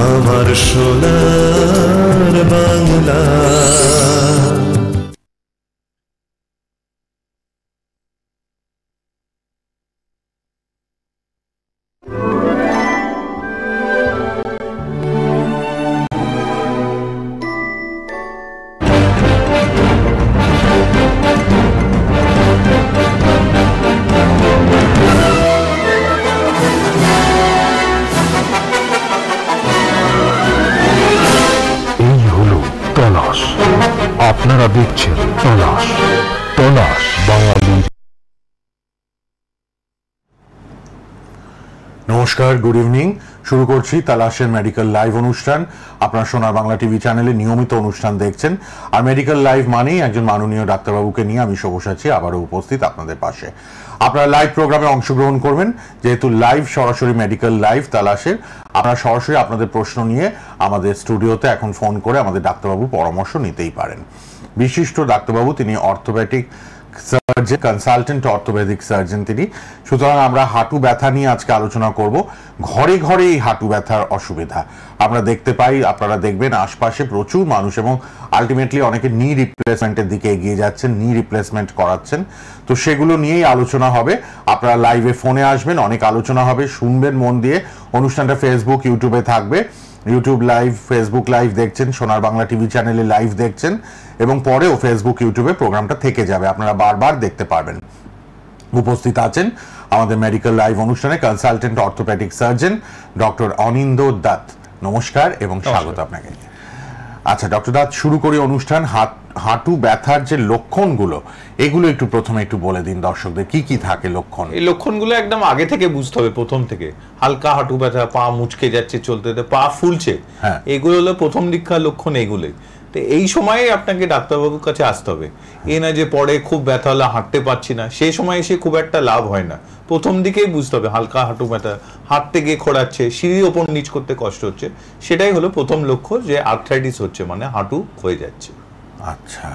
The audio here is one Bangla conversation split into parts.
আমার সোনার বাংলা। আপনারা দেখছেন তলাশ তলাশ বাঙালি। নমস্কার, গুড ইভিনিং। শুরু করছি তালাশের মেডিকেল লাইভ অনুষ্ঠান। আপনারা সোনার বাংলা টিভি চ্যানেলে নিয়মিত অনুষ্ঠান দেখছেন। আর মেডিকেল লাইভ মানেই একজন মাননীয় ডাক্তারবাবুকে নিয়ে আমি সবুজ আছি, আবারও উপস্থিত আপনাদের পাশে। আপনারা লাইভ প্রোগ্রামে অংশগ্রহণ করবেন, যেহেতু লাইভ সরাসরি মেডিকেল লাইভ তালাশের। আপনারা সরাসরি আপনাদের প্রশ্ন নিয়ে আমাদের স্টুডিওতে এখন ফোন করে আমাদের ডাক্তারবাবুর পরামর্শ নিতেই পারেন। বিশিষ্ট ডাক্তারবাবু, তিনি orthopaedic surgeon, consultant orthopaedic surgeon তিনি। সুতরাং আমরা হাঁটু ব্যথা নিয়ে আজকে আলোচনা করব। ঘরে ঘরে এই হাঁটু ব্যথার অসুবিধা আমরা দেখতে পাই, আপনারা দেখবেন আশপাশে প্রচুর মানুষ, এবং আলটিমেটলি অনেকে নি রিপ্লেসমেন্টের দিকে এগিয়ে যাচ্ছেন, নি রিপ্লেসমেন্ট করাচ্ছেন। তো সেগুলো নিয়েই আলোচনা হবে। আপনারা লাইভে ফোনে আসবেন, অনেক আলোচনা হবে, শুনবেন মন দিয়ে। অনুষ্ঠানটা ফেসবুক, ইউটিউবে থাকবে। ইউটিউব লাইভ, ফেসবুক লাইভ দেখছেন, সোনার বাংলা টিভি চ্যানেলে লাইভ দেখছেন, এবং পরেও ফেসবুক, ইউটিউবে প্রোগ্রামটা থেকে যাবে, আপনারা বারবার দেখতে পারবেন। উপস্থিত আছেন আমাদের মেডিকেল লাইভ অনুষ্ঠানে কনসালটেন্ট অর্থোপেডিক সার্জন ডক্টর অনিন্দ্য দাত। নমস্কার এবং স্বাগত আপনাকে। আচ্ছা ডক্টর দাত, শুরু করি অনুষ্ঠান। হাঁটু ব্যথার যে লক্ষণগুলো, এগুলো একটু প্রথমে একটু বলে দিন দর্শকদের, কি কি থাকে লক্ষণ? এই লক্ষণগুলো একদম আগে থেকে বুঝতে হবে, প্রথম থেকে। হালকা হাঁটু ব্যথা, পা মুচকে যাচ্ছে চলতে, পা ফুলছে, এগুলো হলো প্রথম দীক্ষার লক্ষণ। এগুলোই তো এই সময়ে আপনাকে ডাক্তারবাবুর কাছে আসতে হবে। এ না যে পরে খুব ব্যথা হলে হাঁটতে পারছি না, সেই সময় এসে খুব একটা লাভ হয় না। প্রথম দিকেই বুঝতে হবে হালকা হাঁটু ব্যথা, হাঁটতে গিয়ে খোঁড়াচ্ছে, সিঁড়ি ওপর নিচ করতে কষ্ট হচ্ছে, সেটাই হলো প্রথম লক্ষ্য যে আর্থ্রাইটিস হচ্ছে, মানে হাঁটু ক্ষয়ে যাচ্ছে। আচ্ছা,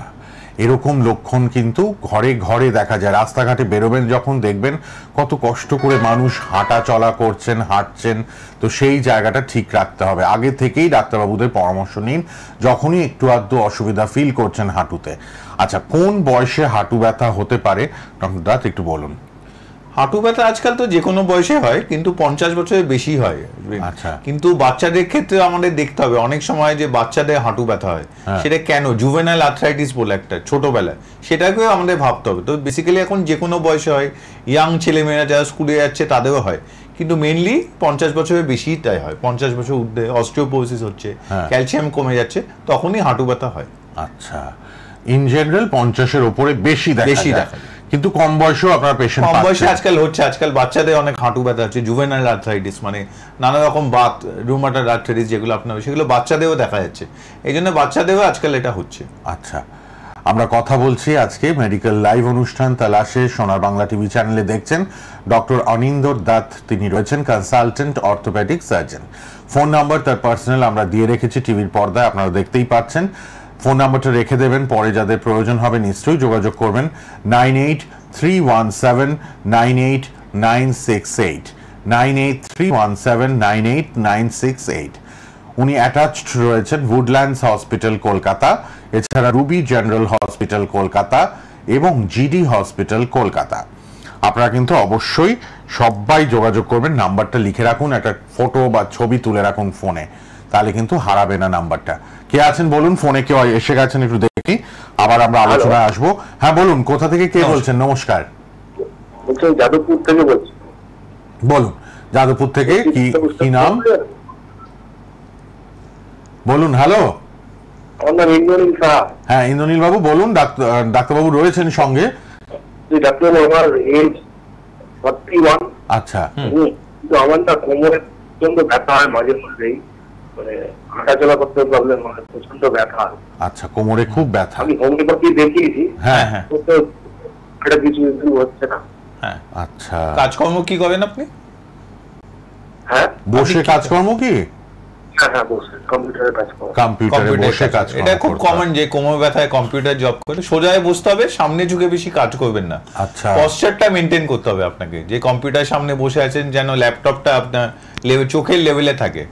এরকম লক্ষণ কিন্তু ঘরে ঘরে দেখা যায়। রাস্তাঘাটে বেরোবেন যখন, দেখবেন কত কষ্ট করে মানুষ হাঁটা চলা করছেন, হাঁটছেন। তো সেই জায়গাটা ঠিক রাখতে হবে। আগে থেকেই ডাক্তারবাবুদের পরামর্শ নিন যখনই একটু আধটু অসুবিধা ফিল করছেন হাঁটুতে। আচ্ছা, কোন বয়সে হাঁটু ব্যথা হতে পারে ডক্টর দাত একটু বলুন। হাঁটু ব্যথা আজকাল তো যে কোনো বয়সে হয়, কিন্তু 50 বছরের বেশি হয়। আচ্ছা, কিন্তু বাচ্চাদের ক্ষেত্রে আমাদের দেখতে হবে অনেক সময় যে বাচ্চাদের হাঁটু ব্যথা হয়, সেটা কেন, জুভেনাইল আর্থ্রাইটিস বলে একটা ছোটবেলায়, সেটাকেও আমাদের ভাবতে হবে। তো বেসিক্যালি এখন যে কোনো বয়সে হয়, ইয়াং ছেলেমেয়েরা যারা স্কুলে যাচ্ছে তাদেরও হয়, কিন্তু মেনলি 50 বছরের বেশিই তাই হয়। 50 বছর ঊর্ধ্বে অস্টিওপোরোসিস হচ্ছে, ক্যালসিয়াম কমে যাচ্ছে, তখনই হাঁটু ব্যথা হয়। আচ্ছা, ইন জেনারেল 50-এর উপরে বেশি দেখা যায়, কিন্তু কম বয়সেও আপনার পেশেন্ট, কম বয়সে আজকাল হচ্ছে। আজকাল বাচ্চাদের অনেক হাঁটু ব্যথা হচ্ছে, জুভেনাইল আর্থ্রাইটিস, মানে নানা রকম বাত, রুমাটয়েড আর্থ্রাইটিস যেগুলো আপনার, সেগুলো বাচ্চাদেরও দেখা যাচ্ছে। এই জন্য বাচ্চাদেরও আজকাল এটা হচ্ছে। আচ্ছা, আমরা কথা বলছি আজকে মেডিকেল লাইভ অনুষ্ঠান তালাশে, সোনার বাংলা টিভি চ্যানেলে দেখছেন। ডক্টর অনিন্দ্য দাত, তিনি রয়েছেন consultant orthopaedic surgeon. Phone number তার পার্সোনাল আমরা দিয়ে রেখেছি টিভির পর্দায়, আপনারা দেখতেই পাচ্ছেন। ফোন নাম্বারটা রেখে দেবেন, পরে যাদের প্রয়োজন হবে নিশ্চয়ই যোগাযোগ করবেন। 9831798968, 9831798968। উনি অ্যাটাচড রয়েছেন উডল্যান্ডস হসপিটাল কলকাতা, এছাড়া রুবি জেনারেল হসপিটাল কলকাতা এবং জিডি হসপিটাল কলকাতা। আপনারা কিন্তু অবশ্যই সবাই যোগাযোগ করবেন। নাম্বারটা লিখে রাখুন, একটা ফটো বা ছবি তুলে রাখুন ফোনে, তাহলে কিন্তু হারাবে না নাম্বারটা। কে আছেন বলুন, ফোনে কেউ এসে গেছেন একটু দেখি, আবার আমরা আলোচনায় আসবো। হ্যাঁ বলুন, কোথা থেকে কে বলছেন? নমস্কার, যাদবপুর থেকে বলছি। বলুন, যাদবপুর থেকে কি নাম বলুন? হ্যালো, হ্যাঁ ইন্দ্রনীল বাবু বলুন। ডাক্তারবাবু রয়েছেন সঙ্গে। ডাক্তারবাবু, আমার এজ 41। আচ্ছা, কিন্তু আমার না কোমরে প্রচন্ড ব্যথা হয় মাঝে মধ্যেই, মানে হাঁটাচলা করতে প্রবলেম হয়, প্রচন্ড ব্যথা। আচ্ছা, কোমরে খুব ব্যথা। আমি হোমিওপ্যাথি দেখিয়েছি, হ্যাঁ হ্যাঁ, এটা কিছু হচ্ছে না। হ্যাঁ, আচ্ছা, কাজকর্ম কি করেন আপনি? হ্যাঁ, বসে কাজকর্ম কি? হ্যাঁ বসে কম্পিউটারে কাজ করি। কম্পিউটারে বসে কাজ করেন? এটা খুব কমন যে কোমর ব্যথায় কম্পিউটার জব করে। সোজায় বসতে হবে, সামনে ঝুঁকে বেশি কাজ করবেন না। আচ্ছা, পশ্চারটা মেনটেন করতে হবে আপনাকে। যে কম্পিউটার সামনে বসে আছেন, যেন ল্যাপটপটা আপনার চোখের লেভেলে থাকে।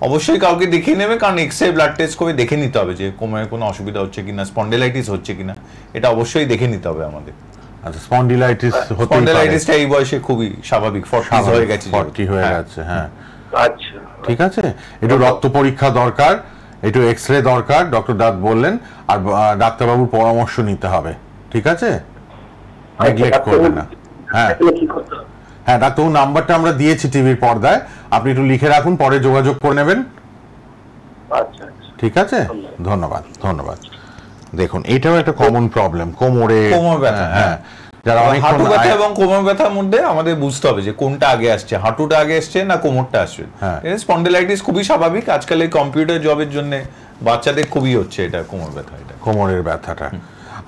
অবশ্যই কাউকে দেখিয়ে নেবে, কারণ এক্সরে ব্লাড টেস্ট করে দেখে নিতে হবে যে কোমরে কোনো অসুবিধা হচ্ছে কিনা, স্পন্ডিলাইটিস হচ্ছে কিনা, এটা অবশ্যই দেখে নিতে হবে আমাদের। আচ্ছা, স্পন্ডিলাইটিস হতেই পারে। স্পন্ডিলাইটিসটা এই বয়সে খুবই স্বাভাবিক, 40 হয়ে গেছে, 40 হয়ে গেছে। হ্যাঁ, আচ্ছা ঠিক আছে, একটু রক্ত পরীক্ষা দরকার, একটু এক্সরে দরকার, ডক্টর দাঁত বললেন, আর ডাক্তারবাবুর পরামর্শ নিতে হবে, ঠিক আছে? নেগলেক্ট করবেন না। হ্যাঁ কি করতে হবে? হ্যাঁ, ডাক্তারবাবুর নাম্বারটা আমরা দিয়েছি টিভির পর্দায়, আপনি একটু লিখে রাখুন, পরে যোগাযোগ করে নেবেন। আচ্ছা আচ্ছা, ঠিক আছে, ধন্যবাদ ধন্যবাদ। দেখুন, এটাও একটা কমন প্রবলেম, কোমর ব্যথা। হ্যাঁ, যারা হাঁটু ব্যথা এবং কোমর ব্যথার মধ্যে আমাদের বুঝতে হবে যে কোনটা আগে আসছে, হাঁটুটা আগে আসছে না কোমরটা আসছে। স্পন্ডিলাইটিস খুবই স্বাভাবিক, আজকাল এই কম্পিউটার জবের জন্য বাচ্চাদের খুবই হচ্ছে এটা কোমর ব্যথা, এটা কোমরের ব্যথাটা।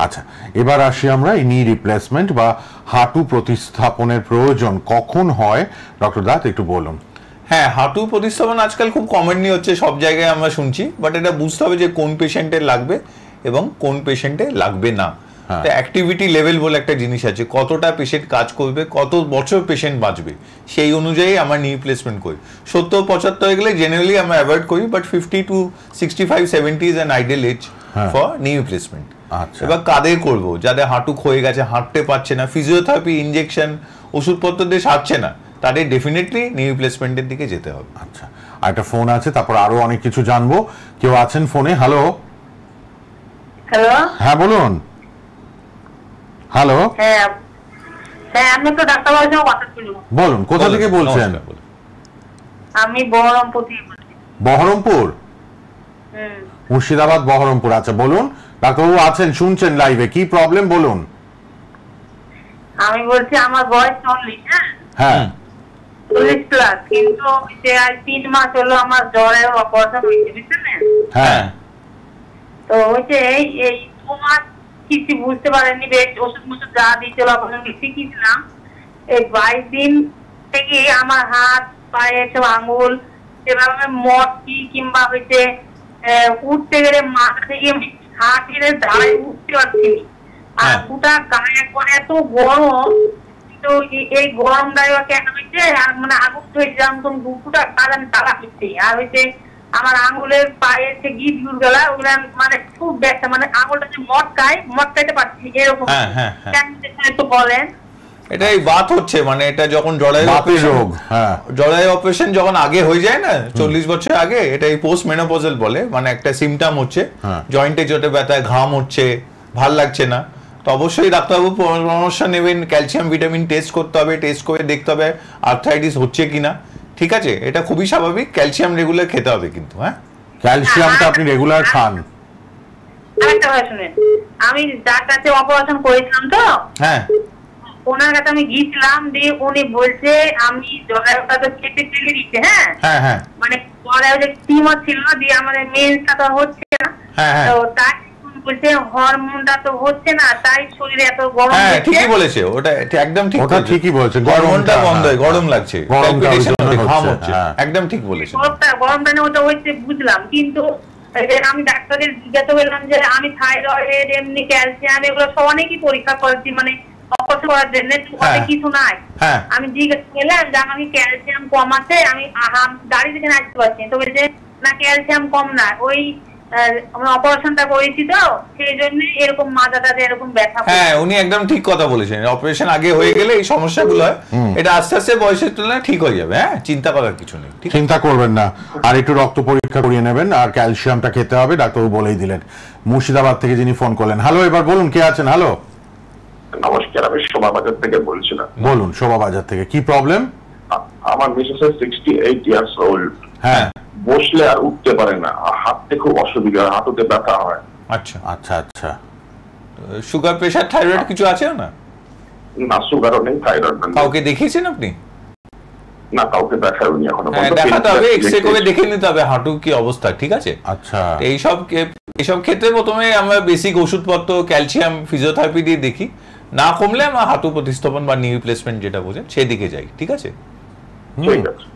আচ্ছা, এবার আসি আমরা এই নি রিপ্লেসমেন্ট বা হাঁটু প্রতিস্থাপনের প্রয়োজন কখন হয়, ডক্টর দাঁত একটু বলুন। হ্যাঁ, হাঁটু প্রতিস্থাপন আজকাল খুব কমনলি হচ্ছে, সব জায়গায় আমরা শুনছি, বাট এটা বুঝতে হবে যে কোন পেশেন্টের লাগবে এবং কোন পেশেন্টে লাগবে না। অ্যাক্টিভিটি লেভেল বলে একটা জিনিস আছে, কতটা পেশেন্ট কাজ করবে, কত বছর পেশেন্ট বাঁচবে, সেই অনুযায়ী আমরা নি রিপ্লেসমেন্ট করি। 70-75 হয়ে গেলে জেনারেলি আমরা অ্যাভয়েড করি, but 50 to 65, 70 is an ideal age for knee replacement. এবার কাদের করব? যাদের হাঁটু ক্ষয়ে গেছে, হাঁটতে পারছে না, ফিজিওথেরাপি, ইনজেকশন, ওষুধপত্র দিয়ে সারছে না, তাদের ডেফিনেটলি নি রিপ্লেসমেন্টের দিকে যেতে হবে। আচ্ছা, আর একটা ফোন আছে, তারপর আরো অনেক কিছু জানবো। কেউ আছেন ফোনে? হ্যালো হ্যালো, হ্যাঁ বলুন। হ্যালো, হ্যাঁ হ্যাঁ, আমি তো ডাক্তারবাবুর সঙ্গে কথা ছিল। বলুন, কোথা থেকে বলছেন? আমি বহরমপুর থেকে বলছি। বহরমপুর, মুর্শিদাবাদ, বহরমপুর। আচ্ছা বলুন, ডাক্তারবাবু আছেন, শুনছেন লাইভে, কি প্রবলেম বলুন। আমি বলছি আমার বয়স 40। হ্যাঁ, 40 প্লাস, কিন্তু আজ 3 মাস হলো আমার জ্বরের অপারেশন হয়েছে, বুঝছেন? হ্যাঁ, তো হচ্ছে এই 2 মাস কিছু বুঝতে পারেনি, ওষুধ মুষুধ যা দিয়েছিল অপারেশন শিখিয়েছিলাম, এই 22 দিন থেকে আমার হাত পায়ে সব আঙুল সেভাবে মটকি কিংবা হচ্ছে উঠতে গেলে মাথা থেকে হাঁটিয়ে দাঁড়ায় উঠতে পারছি, আর গোটা গায়ে একবার এত গরম, কিন্তু এই গরমটাই কেন হয়েছে, আর মানে আগুন হয়েছে, যেমন দুপুটা কারণ তালা হচ্ছে, আর হয়েছে আমার আঙুলের পায়ে যে গিট গুড় গেলা, ওগুলা মানে খুব ব্যথা, মানে আঙুলটা যে মটকাইতে পারছি এরকম। একটু বলেন। এটাই বাত হচ্ছে, মানে এটা যখন জরায়ু অপারেশন যখন আগে হয়ে যায় না, 40 বছর আগে, এটা এই পোস্ট মেনোপজাল বলে, মানে একটা সিমটম হচ্ছে, জয়েন্টে জটে ব্যথা, ঘাম হচ্ছে, ভাল লাগছে না, তো অবশ্যই ডাক্তারবাবু পরামর্শ নেবেন, ক্যালসিয়াম ভিটামিন টেস্ট করতে হবে, টেস্ট করে দেখতে হবে আর্থ্রাইটিস হচ্ছে কিনা, ঠিক আছে? এটা খুবই স্বাভাবিক, ক্যালসিয়াম রেগুলার খেতে হবে কিন্তু। হ্যাঁ, ক্যালসিয়ামটা আপনি রেগুলার খান। আরেকটা কথা শুনেন, আমি যার কাছে অপারেশন করেছিলাম তো, হ্যাঁ, ওনার কাছে আমি গিয়েছিলাম, দিয়ে উনি বলছে আমি জরায়ুটা তো কেটে ফেলে দিচ্ছে। হ্যাঁ হ্যাঁ, মানে জরায়ু যে টিউমার ছিল, দিয়ে আমাদের মেন্সটা তো হচ্ছে না, তো তাই বলছে হরমোনটা তো হচ্ছে না, তাই শরীরে এত গরম। হ্যাঁ, ঠিকই বলেছে, ওটা একদম ঠিক, ওটা ঠিকই বলেছে, গরমটা বন্ধ হয়, গরম লাগছে, ঘাম হচ্ছে, একদম ঠিক বলেছে। গরমটা না ওটা হচ্ছে বুঝলাম, কিন্তু আমি ডাক্তারের জিজ্ঞাসা করলাম যে আমি থাইরয়েড, এমনি ক্যালসিয়াম, এগুলো সব অনেকই পরীক্ষা করেছি, মানে অপারেশন করার জন্য কিছু নাই। আমি জিজ্ঞাসা করলাম যে আমাকে ক্যালসিয়াম কম আছে, আমি গাড়ি থেকে আসতে পারছি, তো বলছে না ক্যালসিয়াম কম না, ওই আমরা অপারেশনটা করেছি তো সেই জন্য এরকম মাথাটা এরকম ব্যথা। হ্যাঁ, উনি একদম ঠিক কথা বলেছেন, অপারেশন আগে হয়ে গেলে এই সমস্যাগুলো হয়, এটা আস্তে আস্তে বয়সের তুলনায় ঠিক হয়ে যাবে। হ্যাঁ, চিন্তা করার কিছু নেই, চিন্তা করবেন না, আর একটু রক্ত পরীক্ষা করিয়ে নেবেন, আর ক্যালসিয়ামটা খেতে হবে, ডাক্তারবাবু বলেই দিলেন। মুর্শিদাবাদ থেকে যিনি ফোন করলেন, হ্যালো, এবার বলুন কে আছেন। হ্যালো, নমস্কার, আমি শোভাবাজার থেকে বলছিলাম। বলুন, শোভাবাজার থেকে, কি প্রবলেম? আমার মিসেস 68 ইয়ার্স ওল্ড। হ্যাঁ, বসলে আর উঠতে পারে না, হাঁটতে খুব অসুবিধা, হাঁটুতে ব্যথা হয়। আচ্ছা আচ্ছা আচ্ছা, সুগার, প্রেসার, থাইরয়েড কিছু আছে না? না, সুগারও নেই, থাইরয়েড নেই। কাউকে দেখিয়েছেন আপনি? না, কাউকে দেখাইনি এখনো। দেখাতে হবে, এক্সরে করে দেখে নিতে হবে হাঁটু কি অবস্থা, ঠিক আছে? আচ্ছা, এইসব ক্ষেত্রে প্রথমে আমরা বেসিক ওষুধপত্র, ক্যালসিয়াম, ফিজিওথেরাপি দিয়ে দেখি, না কমলে আমরা হাঁটু প্রতিস্থাপন বা নি রিপ্লেসমেন্ট যেটা বোঝেন সেদিকে যাই, ঠিক আছে?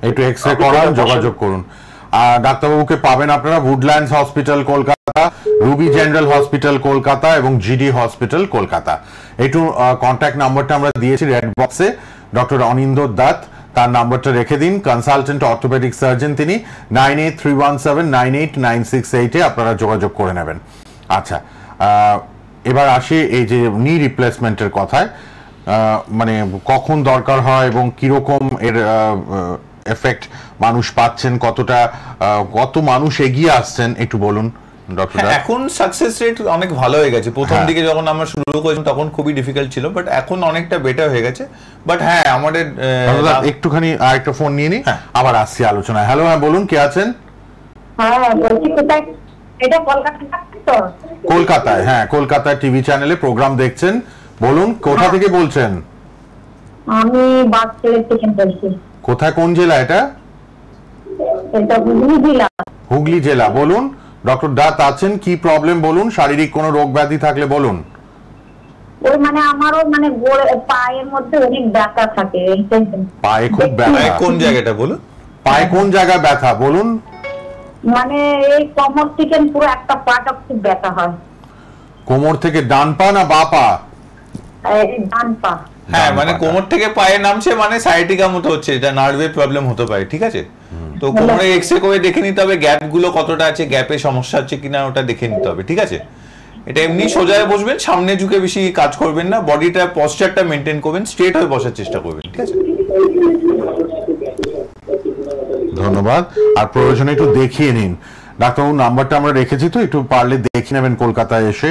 একটু এক্সরে করান, যোগাযোগ করুন। ডাক্তারবাবুকে পাবেন আপনারা Woodlands hospital Kolkata, Ruby general hospital Kolkata এবং জিডি হসপিটাল কলকাতা। একটু কন্ট্যাক্ট নাম্বারটা আমরা দিয়েছি রেড বক্সে। ডক্টর অনিন্দ্য দাত তার নাম্বারটা রেখে দিন। কনসালটেন্ট অর্থোপেডিক সার্জন তিনি, 9831798968 আপনারা যোগাযোগ করে নেবেন। আচ্ছা, এবার আসি এই যে নি রিপ্লেসমেন্টের কথায়, মানে কখন দরকার হয় এবং কিরকম এর এফেক্ট মানুষ পাচ্ছেন, কত মানুষ এগিয়ে আসছেন একটু বলুন ডক্টর। এখন সাকসেস রেট অনেক ভালো হয়ে গেছে। প্রথম দিকে যখন আমরা শুরু করেছিলাম তখন খুবই ডিফিকাল্ট ছিল, বাট এখন অনেকটা বেটার হয়ে গেছে। বাট হ্যাঁ, আমাদের একটুখানি আরেকটা ফোন নিয়ে নিই, আবার আসছি আলোচনায়। হ্যালো, হ্যাঁ বলুন, কে আছেন? কলকাতায়, হ্যাঁ কলকাতায় টিভি চ্যানেলে প্রোগ্রাম দেখছেন, বলুন কোথা থেকে বলছেন? আমি বাসখালী থেকে বলছি। কোথায়, কোন জেলা এটা? এটা হুগলি জেলা। হুগলি জেলা। বলুন ডক্টর দাস আছেন, কি প্রবলেম বলুন, শারীরিক কোনো রোগ ব্যাধি থাকলে বলুন। ওই মানে আমারও মানে পায়ের মধ্যে অনেক ব্যথা থাকে। পায়ে খুব ব্যথা? কোন জায়গাটা বলুন? পায়ে কোন জায়গায় ব্যথা বলুন? মানে এই কোমর থেকে পুরো একটা পাটা খুব ব্যথা হয়। কোমর থেকে ডান পা না বা পা? ডান পা। হ্যাঁ, মানে কোমর থেকে পায়ে নামছে মানে সায়াটিকা মতো হচ্ছে, এটা নার্ভের প্রবলেম হতে পারে, ঠিক আছে? তো কোমরে এক্সরে করে দেখে নিতে হবে গ্যাপ গুলো কতটা আছে, গ্যাপে সমস্যা হচ্ছে কিনা ওটা দেখে নিতে হবে, ঠিক আছে? এটা এমনি সোজায় বসবেন, সামনে ঝুঁকে বেশি কাজ করবেন না, বডিটা পশ্চারটা মেনটেন করবেন, স্ট্রেট হয়ে বসার চেষ্টা করবেন, ঠিক আছে? ধন্যবাদ। আর প্রয়োজনে একটু দেখিয়ে নিন ডাক্তারবাবু, নাম্বারটা আমরা রেখেছি, তো একটু পারলে দেখে নেবেন কলকাতায় এসে।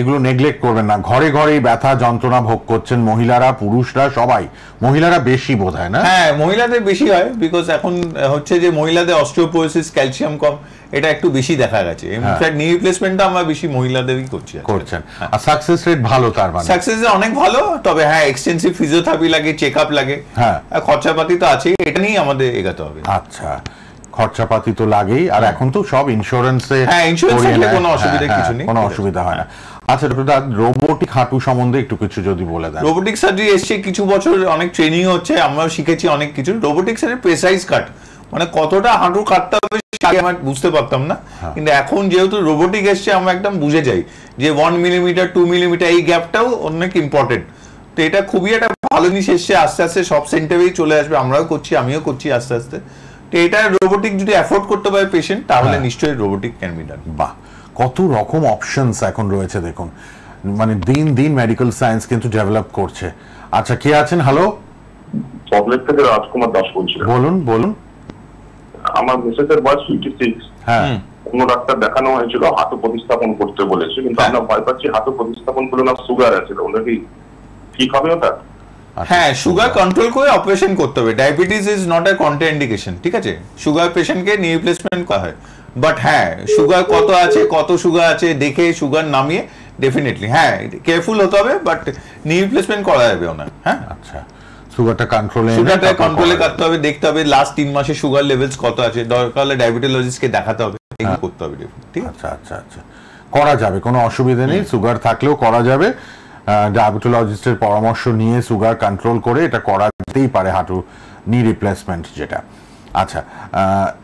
এগুলো নেগলেক্ট করবেন না। ঘরে ঘরেই ব্যথা যন্ত্রণা ভোগ করছেন মহিলারা, পুরুষরা সবাই। মহিলারা বেশি বোধ হয় না? হ্যাঁ, মহিলাদের বেশি হয়, বিকজ এখন হচ্ছে যে মহিলাদের অস্টিওপোরোসিস, ক্যালসিয়াম কম, এটা একটু বেশি দেখা গেছে। ইনফ্যাক্ট নি রিপ্লেসমেন্টটা আমরা বেশি মহিলাদেরই করছেন। আর সাকসেস রেট ভালো? তার মানে সাকসেস অনেক ভালো, তবে হ্যাঁ এক্সটেন্সিভ ফিজিওথেরাপি লাগে, চেকআপ লাগে, হ্যাঁ খরচাপাতি তো আছেই, এটা নিয়ে আমাদের এগোতে হবে। আচ্ছা, খরচাপাতি তো লাগেই, আর এখন তো সব ইন্স্যুরেন্সে, হ্যাঁ ইন্স্যুরেন্স থাকলে কোনো অসুবিধা কিছু নেই, কোনো অসুবিধা হয় না। আচ্ছা ডক্টর, রোবোটিক হাঁটু সম্বন্ধে একটু কিছু যদি বলে দেন। রোবোটিক সার্জারি এসছে কিছু বছর, অনেক ট্রেনিং হচ্ছে, আমরাও শিখেছি অনেক কিছু। রোবোটিক সার্জারি প্রেসাইজ কাট, মানে কতটা হাঁটু কাটতে হবে আগে আমরা বুঝতে পারতাম না, কিন্তু এখন যেহেতু রোবোটিক এসছে আমরা একদম বুঝে যাই যে 1 মিলিমিটার 2 মিলিমিটার এই গ্যাপটাও অনেক ইম্পর্টেন্ট। তো এটা খুবই একটা ভালো জিনিস এসছে, আস্তে আস্তে সব সেন্টারেই চলে আসবে, আমরাও করছি, আমিও করছি আস্তে আস্তে। তো এটা রোবোটিক যদি অ্যাফোর্ড করতে পারে পেশেন্ট, তাহলে নিশ্চয়ই রোবোটিক ক্যান বি ডান। বাহ, কত রকম অপশনস এখন রয়েছে দেখুন, মানে দিন দিন মেডিকেল সায়েন্স কিন্তু ডেভেলপ করছে। আচ্ছা, কে আছেন? হ্যালো, পবলেট থেকে রাজকুমার দাস বলছি। বলুন বলুন। আমার মিসেসের বয়স 56। হ্যাঁ, কোন ডাক্তার দেখানো হয়েছিল, হাঁটু প্রতিস্থাপন করতে বলেছে, কিন্তু আমরা ভয় পাচ্ছি হাঁটু প্রতিস্থাপন করলে না সুগার আছে, ওটা কি ঠিক হবে ওটা? হ্যাঁ, সুগার কন্ট্রোল করে অপারেশন করতে হবে। Diabetes is not a contraindication, ঠিক আছে? সুগার পেশেন্টকে নি রিপ্লেসমেন্ট করা হয়, বাট হ্যাঁ সুগার কত সুগার আছে দেখে সুগার নামিয়ে ডেফিনেটলি হ্যাঁ কেয়ারফুল হতে হবে, বাট নি রিপ্লেসমেন্ট করা যাবে না। হ্যাঁ, আচ্ছা, সুগারটা কন্ট্রোলে করতে হবে, দেখতে হবে লাস্ট 3 মাসে সুগার লেভেলস কত আছে, দরকার হলে ডায়াবেটোলজিস্টকে দেখাতে হবে, এগুলো করতে হবে, ঠিক আছে? আচ্ছা আচ্ছা, করা যাবে, কোনো অসুবিধা নেই, সুগার থাকলেও করা যাবে। ডায়াবেটোলজিস্টের পরামর্শ নিয়ে সুগার কন্ট্রোল করে এটা করা যেতেই পারে, হাঁটু নি রিপ্লেসমেন্ট যেটা। আচ্ছা,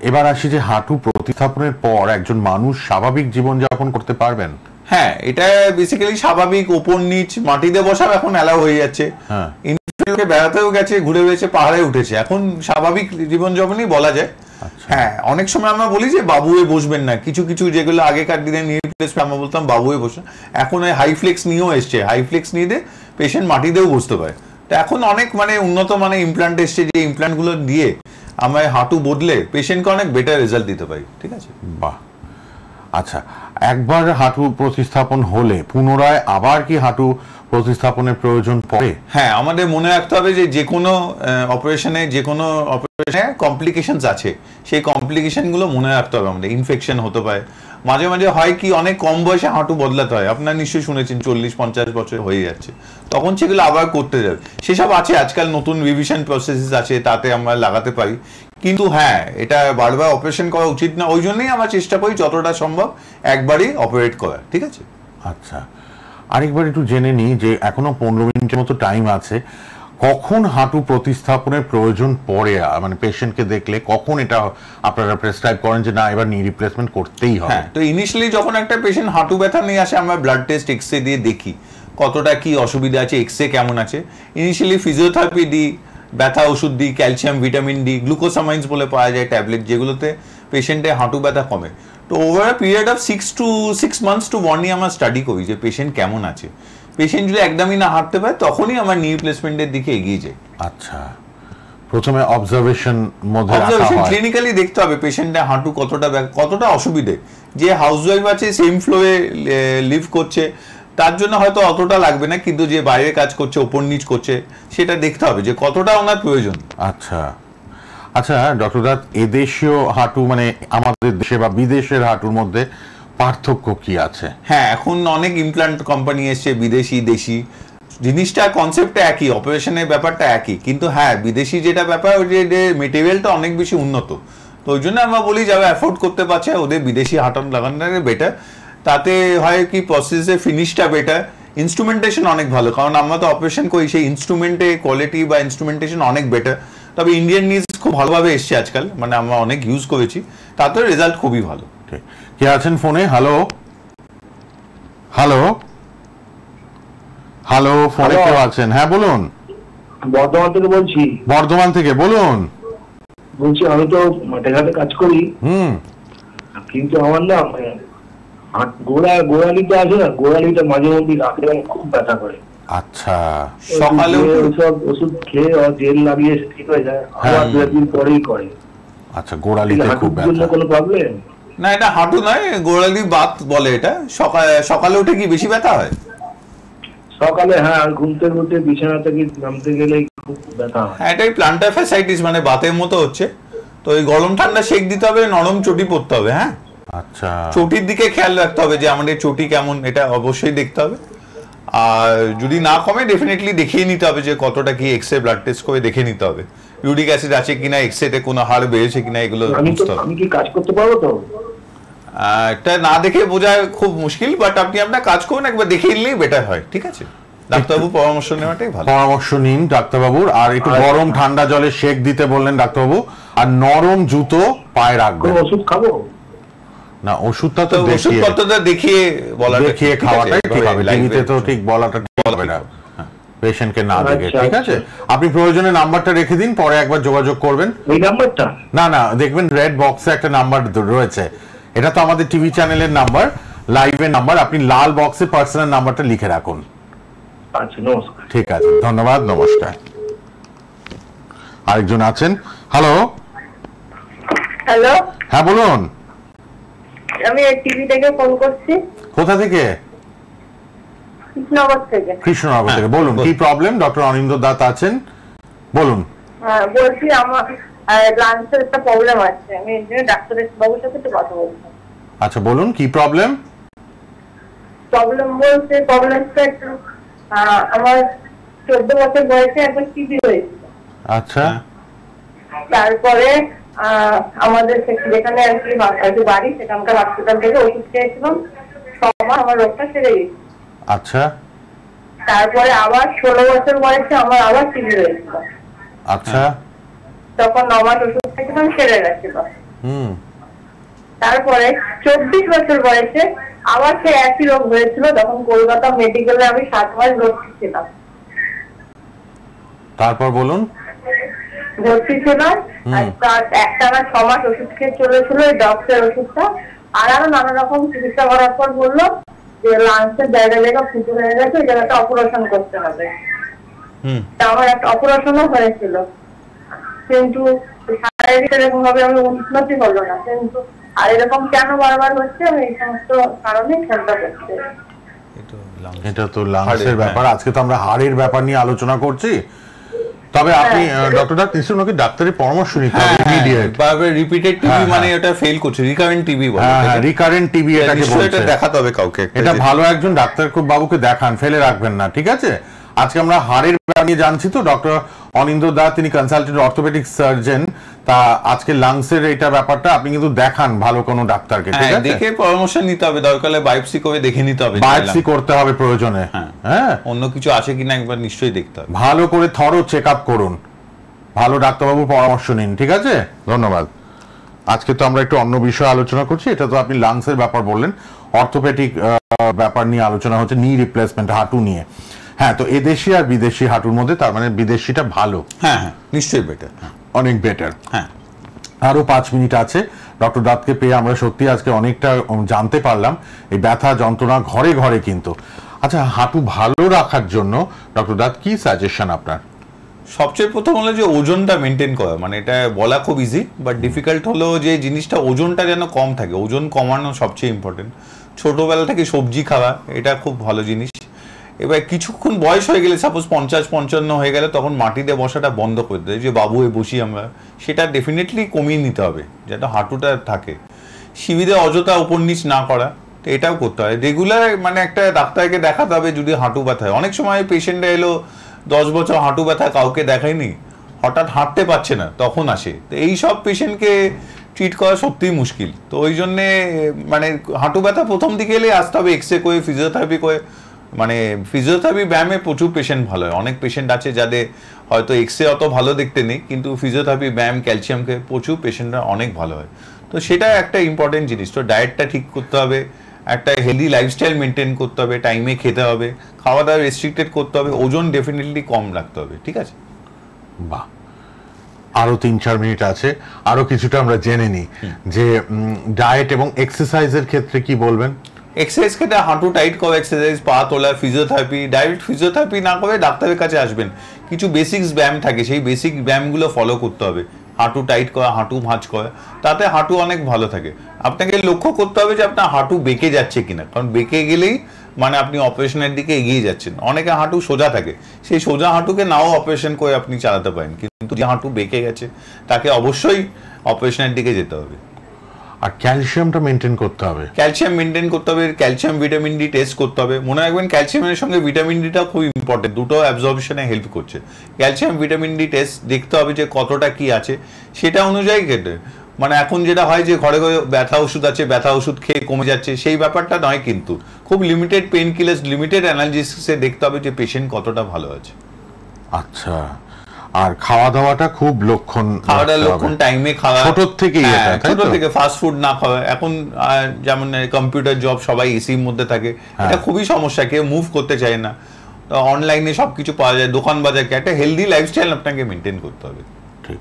এবার আসি যে হাঁটু প্রতিস্থাপনের পর একজন মানুষ স্বাভাবিক জীবনযাপন করতে পারবেন? হ্যাঁ, এটা বেসিক্যালি স্বাভাবিক ওপর নিচ মাটিতে বসাও এখন অ্যালাউ হয়ে যাচ্ছে। ইনফ্যাক্ট বেড়াতেও গেছে, ঘুরে বেড়েছে, পাহাড়ে উঠেছে, এখন স্বাভাবিক জীবনযাপনই বলা যায়। হ্যাঁ, অনেক সময় আমরা বলি যে বাবুয়ে বসবেন না, কিছু কিছু যেগুলো আগেকার দিনে নি রিপ্লেসমেন্ট আমরা বলতাম বাবুয়ে বসে, এখন ওই হাইফ্লেক্স নিয়েও এসছে, হাইফ্লেক্স নিয়ে দিয়ে পেশেন্ট মাটিতেও বসতে পারে। তো এখন অনেক মানে উন্নত মানে ইমপ্ল্যান্ট এসছে, যে ইমপ্ল্যান্টগুলো দিয়ে আমরা হাঁটু বদলে পেশেন্টকে অনেক বেটার রেজাল্ট দিতে পারি, ঠিক আছে? বাহ, আচ্ছা, একবার হাঁটু প্রতিস্থাপন হলে পুনরায় আবার কি হাঁটু প্রতিস্থাপনের প্রয়োজন পড়ে? হ্যাঁ, আমাদের মনে রাখতে হবে যে কোনো অপারেশনে কমপ্লিকেশনস আছে, সেই কমপ্লিকেশনগুলো মনে রাখতে হবে আমাদের। ইনফেকশন হতে পারে, মাঝে মাঝে হয় কি অনেক কম বয়সে হাঁটু বদলাতে হয়, আপনারা নিশ্চয়ই শুনেছেন 40-50 বছর হয়ে যাচ্ছে, তখন সেগুলো আবার করতে যাবে, সেসব আছে। আজকাল নতুন রিভিশন প্রসেসেস আছে, তাতে আমরা লাগাতে পারি, কিন্তু হ্যাঁ এটা বারবার অপারেশন করা উচিত না, ওই জন্যই আমরা চেষ্টা করি যতটা সম্ভব একবারই অপারেট করা, ঠিক আছে? আচ্ছা, আরেকবার একটু জেনে নিই যে এখনো 15 মিনিটের মতো টাইম আছে, কখন হাঁটু প্রতিস্থাপনের প্রয়োজন পড়ে, মানে পেশেন্টকে দেখলে কখন এটা আপনারা প্রেসক্রাইব করেন যে না এবার নি রিপ্লেসমেন্ট করতেই হবে? হ্যাঁ, তো ইনিশিয়ালি যখন একটা পেশেন্ট হাঁটু ব্যথা নিয়ে আসে, আমরা ব্লাড টেস্ট এক্সরে দিয়ে দেখি কতটা কি অসুবিধা আছে, এক্সরে কেমন আছে, ইনিশিয়ালি ফিজিওথেরাপি দিই, ব্যথা ওষুধ দিই, ক্যালসিয়াম, ভিটামিন ডি, গ্লুকোসামাইন্স বলে পাওয়া যায় ট্যাবলেট, যেগুলোতে পেশেন্টের হাঁটু ব্যথা কমে। তো over period of 6 months to 1 year আমরা স্টাডি করি যে পেশেন্ট কেমন আছে। পেশেন্ট যদি একদমই না হাঁটতে পারে তখনই আমার নি রিপ্লেসমেন্টের দিকে এগিয়ে যায়। আচ্ছা, প্রথমে অবজারভেশন মধ্যে রাখা অবজারভেশন হয়, ক্লিনিক্যালি দেখতে হবে পেশেন্টের হাঁটু কতটা অসুবিধে। যে হাউসওয়াইফ আছে সেম ফ্লোরে লিভ করছে তার জন্য হয়তো অতটা লাগবে না, কিন্তু যে বাইরে কাজ করছে, ওপর নিচ করছে, সেটা দেখতে হবে যে কতটা ওনার প্রয়োজন। আচ্ছা আচ্ছা ডক্টর দাস, এদেশীয় হাঁটু মানে আমাদের দেশে বা বিদেশের হাঁটুর মধ্যে পার্থক্য কি আছে? হ্যাঁ, এখন অনেক ইমপ্লান্ট কোম্পানি এসছে, বিদেশি দেশি, জিনিসটা কনসেপ্টটা একই, অপারেশনের ব্যাপারটা একই, কিন্তু হ্যাঁ বিদেশি যেটা ব্যাপার ওই যে মেটেরিয়ালটা অনেক বেশি উন্নত। তো ওই জন্য আমরা বলি যারা অ্যাফোর্ড করতে পারছে ওদের বিদেশি হাঁটন লাগানোটা বেটার। তাতে হয় কি প্রসেসের ফিনিশটা বেটার, ইনস্ট্রুমেন্টেশন অনেক ভালো, কারণ আমরা তো অপারেশন করি, সেই ইনস্ট্রুমেন্টের কোয়ালিটি বা ইনস্ট্রুমেন্টেশন অনেক বেটার। তবে ইন্ডিয়ান নিজ খুব ভালোভাবে এসছে আজকাল, মানে আমরা অনেক ইউজ করেছি, তাতে রেজাল্ট খুবই ভালো। কে আছেন ফোনে? হ্যালো হ্যালো হ্যালো, ফোনে কেউ আছেন? হ্যাঁ বলুন। বর্ধমান থেকে বলছি। বর্ধমান থেকে বলুন। বলছি আমি তো মাঠে ঘাটে কাজ করি, কিন্তু আমার না গোড়ালিটা আছে না, গোড়ালিটা মাঝে মধ্যে রাতে খুব ব্যথা করে। আচ্ছা, সকালে সব ওষুধ খেয়ে জেল লাগিয়ে ঠিক হয়ে যায়, আবার 2 দিন পরেই করে। আচ্ছা, গোড়ালিতে খুব ব্যথা, কোনো প্রবলেম না? এটা হাঁটু নয়, গোড়ালি বাত বলে এটা। সকালে উঠে কি বেশি ব্যথা হয়? সকালে হ্যাঁ, ঘুম থেকে বিছানা থেকে নামতে গেলে খুব ব্যথা হয়। এটাই প্লান্টার ফ্যাসাইটিস, মানে বাতের মতো হচ্ছে। তো এই গরম ঠান্ডা শেক দিতে হবে, নরম চটি পড়তে হবে। হ্যাঁ, আচ্ছা, চটির দিকে খেয়াল রাখতে হবে যে আমাদের চটি কেমন, এটা অবশ্যই দেখতে হবে। আর যদি না কমে ডেফিনেটলি দেখিয়ে নিতে হবে যে কতটা কি, এক্সরে ব্লাড টেস্ট করে দেখে নিতে হবে ইউরিক অ্যাসিড আছে কিনা, এক্সরেতে কোনো হাড় বেড়েছে কিনা, এগুলো বুঝতে হবে। আমি কি কাজ করতে পারবো তো? এটা না দেখে বোঝা খুব মুশকিল, বাট আপনি আপনার কাজ করুন, একবার দেখে নিলেই বেটার হয়। ঠিক আছে, ডাক্তারবাবু পরামর্শ নেওয়াটাই ভালো। পরামর্শ নিন ডাক্তারবাবুর। আর একটু গরম ঠান্ডা জলে শেক দিতে বললেন ডাক্তারবাবু, আর নরম জুতো পায়ে রাখবেন। ওষুধ খাবো না? ওষুধটা তো ওষুধপত্রটা দেখিয়ে খাওয়াটাই ঠিক হবে, টিভিতে তো ঠিক বলাটা ঠিক হবে না, পেশেন্টকে না দেখে। ঠিক আছে, আপনি প্রয়োজনে নাম্বারটা রেখে দিন, পরে একবার যোগাযোগ করবেন। এই নাম্বারটা? না না, দেখবেন রেড বক্সে একটা নাম্বার রয়েছে, এটা তো আমাদের টিভি চ্যানেলের নাম্বার, লাইভের নাম্বার, আপনি লাল বক্সে পার্সোনাল নাম্বারটা লিখে রাখুন। আচ্ছা, নমস্কার। ঠিক আছে, ধন্যবাদ, নমস্কার। আরেকজন আছেন। হ্যালো হ্যালো, হ্যাঁ বলুন। আমি টিভি থেকে ফোন করছি। কোথা থেকে? কৃষ্ণনগর থেকে। কৃষ্ণনগর থেকে, বলুন কি প্রবলেম? ডক্টর অনিন্দ্য দাস আছেন, বলুন। হ্যাঁ, বলছি আমার লাঞ্চের একটা প্রবলেম আছে, আমি ডাক্তারের বাবুর সাথে একটু কথা বলছি। আচ্ছা বলুন কি প্রবলেম? প্রবলেমটা একটু আমার 14 বছর বয়সে একবার টিবি হয়েছিল। আচ্ছা, তারপরে আমাদের যেখানে আর কি বাড়ি, সেখানকার হসপিটাল থেকে ওষুধ খেয়েছিলাম, 6 মাস আমার রোগটা সেরে গেছে। আচ্ছা, তারপরে আবার 16 বছর বয়সে আমার আবার টিবি হয়েছিল। আচ্ছা, তখন 9 মাস ওষুধ খেয়েছিলাম, সেরে গেছিল। তারপরে 24 বছর বয়সে আবার সে একই রোগ হয়েছিল, তখন কলকাতা মেডিকেলে আমি 7 মাস ভর্তি ছিলাম। তারপর বলুন। ভর্তি ছিলাম, একটানা 6 মাস ওষুধ খেয়ে চলেছিল এই ডক্টর ওষুধটা, আর আরো নানা রকম চিকিৎসা করার পর বললো যে লাংসের জায়গা ফুটো হয়ে গেছে, ওই জায়গাটা অপারেশন করতে হবে। আমার একটা অপারেশনও হয়েছিল, কিন্তু শারীরিক এরকম ভাবে আমি উন্নতি হলো না। কিন্তু আর এরকম কেন বারবার হচ্ছে, আমি এই সমস্ত কারণে খেয়ালটা করছি। এটা তো লাংসের ব্যাপার, আজকে তো আমরা হাড়ের ব্যাপার নিয়ে আলোচনা করছি। তবে আপনি ডক্টর নিশ্চয়ই ডাক্তারের পরামর্শ নিতে হবে ইমিডিয়েট। বারবার রিপিটেড টিবি মানে এটা ফেল করছে, রিকারেন্ট টিবি বলে। হ্যাঁ, রিকারেন্ট টিবি এটাকে বলছে। এটা দেখাতে হবে কাউকে, এটা ভালো একজন ডাক্তার বাবুকে দেখান, ফেলে রাখবেন না। ঠিক আছে, আজকে আমরা হাড়ের ব্যাপার নিয়ে জানছি। তো ডক্টর অনিন্দ্য দা, তিনি কনসালটেন্ট অর্থোপেডিক সার্জন। তা আজকে লাংসের এটা ব্যাপারটা আপনি কিন্তু দেখান ভালো কোনো ডাক্তারকে। ঠিক আছে, দেখে পরামর্শ নিতে হবে, দরকার হলে বায়োপসি করে দেখে নিতে হবে, বায়োপসি করতে হবে প্রয়োজনে। হ্যাঁ, অন্য কিছু আছে কিনা একবার নিশ্চয়ই দেখতে হবে। ভালো করে থরো চেক আপ করুন, ভালো ডাক্তারবাবুর পরামর্শ নিন। ঠিক আছে, ধন্যবাদ। আজকে তো আমরা একটু অন্য বিষয়ে আলোচনা করছি, এটা তো আপনি লাংসের ব্যাপার বললেন, অর্থোপেডিক ব্যাপার নিয়ে আলোচনা হচ্ছে, নি রিপ্লেসমেন্ট, হাঁটু নিয়ে। হ্যাঁ, তো এদেশি আর বিদেশি হাঁটুর মধ্যে তার মানে বিদেশিটা ভালো। হ্যাঁ হ্যাঁ, নিশ্চয়ই বেটার, অনেক বেটার। হ্যাঁ, আরো 5 মিনিট আছে। ডক্টর দাঁতকে পেয়ে আমরা সত্যি আজকে অনেকটা জানতে পারলাম এই ব্যথা যন্ত্রণা ঘরে ঘরে কিন্তু। আচ্ছা, হাঁটু ভালো রাখার জন্য ডক্টর দাঁত কি সাজেশন আপনার? সবচেয়ে প্রথম হলো যে ওজনটা মেনটেন করা, মানে এটা বলা খুব ইজি, বাট ডিফিকাল্ট হলো যে জিনিসটা ওজনটা যেন কম থাকে। ওজন কমানো সবচেয়ে ইম্পর্টেন্ট। ছোটবেলা থেকে সবজি খাওয়া, এটা খুব ভালো জিনিস। এবার কিছুক্ষণ বয়স হয়ে গেলে, সাপোজ 50-55 হয়ে গেলে, তখন মাটিতে বসাটা বন্ধ করে দেয়, যে বাবু হয়ে বসি আমরা, সেটা ডেফিনেটলি কমিয়ে নিতে হবে যেটা হাঁটুটা থাকে। শিবিরে অযথা উপর নিচ না করা, তো এটাও করতে হয়। রেগুলার মানে একটা ডাক্তারকে দেখাতে হবে যদি হাঁটু ব্যথা হয়। অনেক সময় পেশেন্টরা এলো 10 বছর হাঁটু ব্যথা কাউকে দেখায়নি, হঠাৎ হাঁটতে পারছে না, তখন আসে। তো এই সব পেশেন্টকে ট্রিট করা সত্যিই মুশকিল। তো ওই জন্যে মানে হাঁটু ব্যথা প্রথম দিকে এলে আসতে হবে এক্সরে করে, ফিজিওথেরাপি করে। মানে ফিজিওথেরাপি ব্যায়ামে প্রচুর পেশেন্ট ভালো হয়। অনেক পেশেন্ট আছে যাদের হয়তো এক্সরে অত ভালো দেখতে নেই, কিন্তু ফিজিওথেরাপি ব্যায়াম, ক্যালসিয়ামকে প্রচুর পেশেন্টরা অনেক ভালো হয়। তো সেটা একটা ইম্পর্টেন্ট জিনিস। তো ডায়েটটা ঠিক করতে হবে, একটা হেলদি লাইফস্টাইল মেনটেন করতে হবে, টাইমে খেতে হবে, খাওয়া দাওয়া রেস্ট্রিক্টেড করতে হবে, ওজন ডেফিনেটলি কম রাখতে হবে। ঠিক আছে? বাহ, আরো 3-4 মিনিট আছে, আরো কিছুটা আমরা জেনে নিই যে ডায়েট এবং এক্সারসাইজের ক্ষেত্রে কি বলবেন? এক্সারসাইজ ক্ষেত্রে হাঁটু টাইট করা এক্সারসাইজ, পা তোলা, ফিজিওথেরাপি। ডাইরেক্ট ফিজিওথেরাপি না করে ডাক্তারের কাছে আসবেন। কিছু বেসিক্স ব্যায়াম থাকে, সেই বেসিক ব্যায়ামগুলো ফলো করতে হবে। হাঁটু টাইট করা, হাঁটু ভাঁজ করা, তাতে হাঁটু অনেক ভালো থাকে। আপনাকে লক্ষ্য করতে হবে যে আপনার হাঁটু বেঁকে যাচ্ছে কিনা, কারণ বেঁকে গেলেই মানে আপনি অপারেশনের দিকে এগিয়ে যাচ্ছেন। অনেকে হাঁটু সোজা থাকে, সেই সোজা হাঁটুকে নাও অপারেশন করে আপনি চালাতে পারেন, কিন্তু যে হাঁটু বেঁকে গেছে তাকে অবশ্যই অপারেশনের দিকে যেতে হবে। আর ক্যালসিয়ামটা মেনটেন করতে হবে। ক্যালসিয়াম মেনটেন করতে হবে, ক্যালসিয়াম ভিটামিন ডি টেস্ট করতে হবে। মনে রাখবেন ক্যালসিয়ামের সঙ্গে ভিটামিন ডিটা খুব ইম্পর্টেন্ট, দুটো অ্যাবজর্পশনে হেল্প করছে। ক্যালসিয়াম ভিটামিন ডি টেস্ট দেখতে হবে যে কতটা কি আছে, সেটা অনুযায়ী কেটে। মানে এখন যেটা হয় যে ঘরে ঘরে ব্যথা ওষুধ আছে, ব্যথা ওষুধ খেয়ে কমে যাচ্ছে, সেই ব্যাপারটা নয়। কিন্তু খুব লিমিটেড পেইন কিলার্স, লিমিটেড অ্যানালজিসিসে দেখতে হবে যে পেশেন্ট কতটা ভালো আছে। আচ্ছা, আর খাওয়া দাওয়াটা খুব লক্ষণ, খাওয়াটার লক্ষণ টাইমে খাওয়া, ছোট থেকেই এটা, ছোট থেকে ফাস্ট ফুড না খাওয়া। এখন যেমন কম্পিউটার জব, সবাই এসির মধ্যে থাকে, এটা খুবই সমস্যা, কেউ মুভ করতে চায় না। অনলাইনে সবকিছু পাওয়া যায়, দোকান বাজারকে, একটা হেলদি লাইফস্টাইল আপনাকে মেনটেন করতে হবে। ঠিক।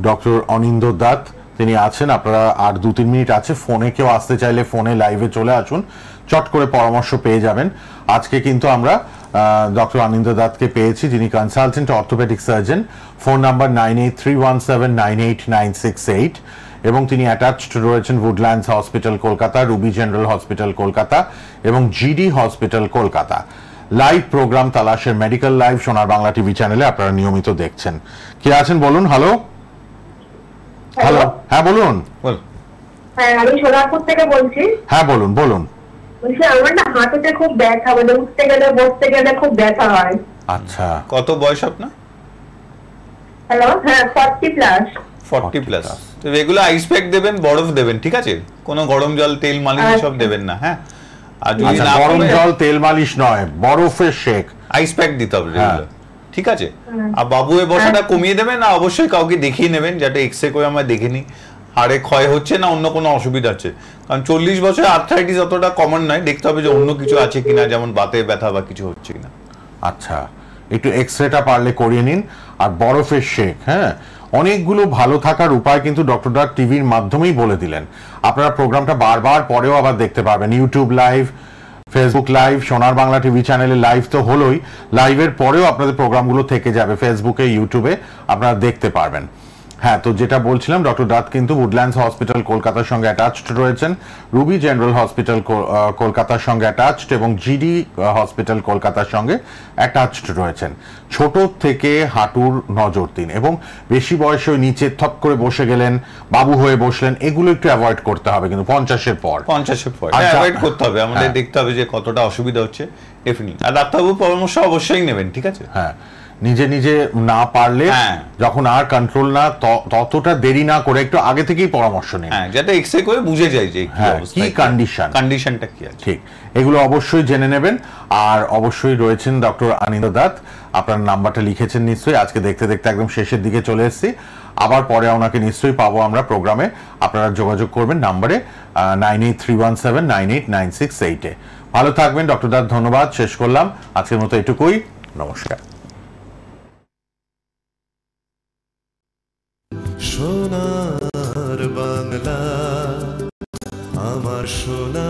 ডক্টর অনিন্দ্য দাঁত তিনি আছেন। আপনারা আর 2-3 মিনিট আছে, ফোনে কেউ আসতে চাইলে ফোনে লাইভে চলে আসুন, চট করে পরামর্শ পেয়ে যাবেন। আজকে কিন্তু আমরা ডক্টর অনিন্দ্য দাঁতকে পেয়েছি, যিনি consultant orthopaedic surgeon. Phone number 9831798968, এবং তিনি অ্যাটাচড রয়েছেন Woodlands hospital Kolkata, Ruby general hospital Kolkata এবং GD hospital Kolkata. Live programme তালাশের medical live Sonar Bangla TV চ্যানেলে আপনারা নিয়মিত দেখছেন। কে আছেন বলুন? হ্যালো, হ্যালো, হ্যাঁ বলুন। হ্যাঁ, আমি সোনারপুর থেকে বলছি। হ্যাঁ বলুন বলুন। বলছি আমার না হাঁটুতে খুব ব্যথা, মানে উঠতে গেলে বসতে গেলে খুব ব্যথা হয়। আচ্ছা, কত বয়স আপনার? হ্যালো, হ্যাঁ 40+। 40+। তো এগুলো আইস প্যাক দেবেন, বরফ দেবেন, ঠিক আছে? কোনো গরম জল, তেল মালিশ সব দেবেন না। হ্যাঁ, আর যদি না গরম জল তেল মালিশ নয়, বরফের শেক, আইস প্যাক দিতে হবে, ঠিক আছে? আর বাবুয়ে বসাটা কমিয়ে দেবেন, না অবশ্যই কাউকে দেখিয়ে নেবেন, যাতে এক্সরে করে আমরা দেখে নিই হাড়ে ক্ষয় হচ্ছে না অন্য কোনো অসুবিধা আছে। কারণ 40 বছরে আর্থ্রাইটিস অতটা কমন নয়, দেখতে হবে যে অন্য কিছু আছে কিনা, যেমন বাতে ব্যথা বা কিছু হচ্ছে কিনা। আচ্ছা, একটু এক্সরেটা পারলে করিয়ে নিন। আর বরফের শেক, হ্যাঁ, অনেকগুলো ভালো থাকার উপায় কিন্তু ডক্টর দাঁত টিভির মাধ্যমেই বলে দিলেন। আপনারা প্রোগ্রামটা বারবার পরেও আবার দেখতে পারবেন, YouTube live, Facebook live, Sonar Bangla TV চ্যানেলে লাইভ তো হলোই, লাইভের পরেও আপনাদের প্রোগ্রামগুলো থেকে যাবে ফেসবুকে, ইউটিউবে, আপনারা দেখতে পারবেন। হ্যাঁ, তো যেটা বলছিলাম, ডক্টর দাঁত কিন্তু উডল্যান্ডস হসপিটাল কলকাতার সঙ্গে অ্যাটাচড রয়েছেন, রুবি জেনারেল হসপিটাল কলকাতার সঙ্গে অ্যাটাচড এবং জিডি হসপিটাল কলকাতার সঙ্গে অ্যাটাচড রয়েছেন। ছোট থেকে হাঁটুর নজর দিন, এবং বেশি বয়সে নিচে থপ করে বসে গেলেন, বাবু হয়ে বসলেন, এগুলো একটু অ্যাভয়েড করতে হবে কিন্তু 50-এর পর অ্যাভয়েড করতে হবে। আমাদের দেখতে হবে যে কতটা অসুবিধা হচ্ছে, ডেফিনেটলি। আর ডাক্তারবাবুর পরামর্শ অবশ্যই নেবেন, ঠিক আছে? হ্যাঁ, নিজে নিজে না পারলে হ্যাঁ। যখন আর কন্ট্রোল না ততটা দেরি না করে একটু আগে থেকেই পরামর্শ নিন। হ্যাঁ, যাতে এক্সরে করে বুঝে যায় যে কি কন্ডিশনটা কি আছে। ঠিক, এগুলো অবশ্যই জেনে নেবেন। আর অবশ্যই রয়েছেন ডক্টর আনিন্দ দাত, আপনার নাম্বারটা লিখেছেন নিশ্চয়ই। আজকে দেখতে দেখতে একদম শেষের দিকে চলে এসেছি, আবার পরে ওনাকে নিশ্চয়ই পাবো আমরা প্রোগ্রামে। আপনারা যোগাযোগ করবেন নাম্বারে 9831798968-এ। ভালো থাকবেন ডক্টর দাত, ধন্যবাদ। শেষ করলাম আজকের মতো এটুকুই, নমস্কার। সোনার বাংলা, আমার সোনা।